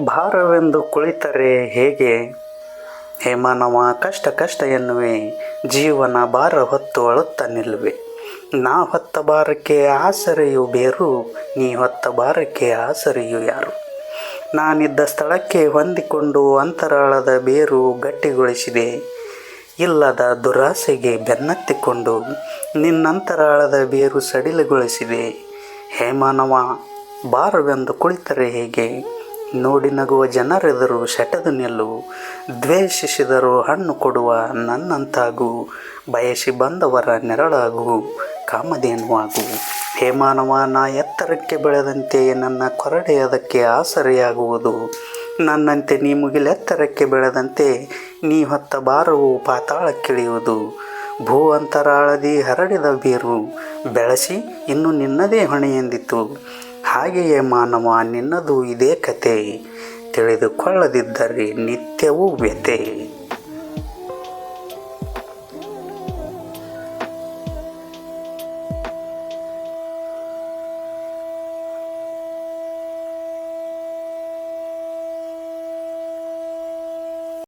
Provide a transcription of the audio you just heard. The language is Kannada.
ಭಾರವೆಂದು ಕುಳಿತರೆ ಹೇಗೆ ಹೇಮಾನವ ಕಷ್ಟ ಎನ್ನುವೆ, ಜೀವನ ಭಾರ ಹೊತ್ತು ಅಳುತ್ತ ನಿಲ್ಲುವೆ. ನಾ ಹೊತ್ತ ಭಾರಕ್ಕೆ ಆಸರೆಯು ಬೇರು, ನೀ ಹೊತ್ತ ಭಾರಕ್ಕೆ ಆಸರೆಯು ಯಾರು. ನಾನಿದ್ದ ಸ್ಥಳಕ್ಕೆ ಹೊಂದಿಕೊಂಡು ಅಂತರಾಳದ ಬೇರು ಗಟ್ಟಿಗೊಳಿಸಿದೆ. ಇಲ್ಲದ ದುರಾಸೆಗೆ ಬೆನ್ನತ್ತಿಕೊಂಡು ನಿನ್ನಂತರಾಳದ ಬೇರು ಸಡಿಲಗೊಳಿಸಿದೆ. ಹೇಮಾನವ ಭಾರವೆಂದು ಕುಳಿತರೆ ಹೇಗೆ, ನೋಡಿ ನಗುವ ಜನರೆದುರು ಸೆಟೆದು ನಿಲ್ಲು. ದ್ವೇಷಿಸಿದರು ಹಣ್ಣು ಕೊಡುವ ನನ್ನಂತಾಗು, ಬಯಸಿ ಬಂದವರ ನೆರಳಾಗು, ಕಾಮಧೇನುವಾಗು. ಹೇಮಾನವ ನಾ ಎತ್ತರಕ್ಕೆ ಬೆಳೆದಂತೆ ನನ್ನ ಕೊರಡೆ ಅದಕ್ಕೆ ಆಸರೆಯಾಗುವುದು. ನನ್ನಂತೆ ನೀ ಮುಗಿಲೆತ್ತರಕ್ಕೆ ಬೆಳೆದಂತೆ ನೀ ಹೊತ್ತ ಭಾರವು ಪಾತಾಳಕ್ಕಿಳಿಯುವುದು. ಭೂ ಅಂತರಾಳದಿ ಹರಡಿದ ಬೇರು ಬೆಳೆಸಿ ಇನ್ನು ನಿನ್ನದೇ ಹೊಣೆ ಎಂದಿತು. ಹಾಗೆಯೇ ಮಾನವ ನಿನ್ನದು ಇದೇ ಕತೆ, ತಿಳಿದುಕೊಳ್ಳದಿದ್ದರೆ ನಿತ್ಯವೂ ವ್ಯಥೆ.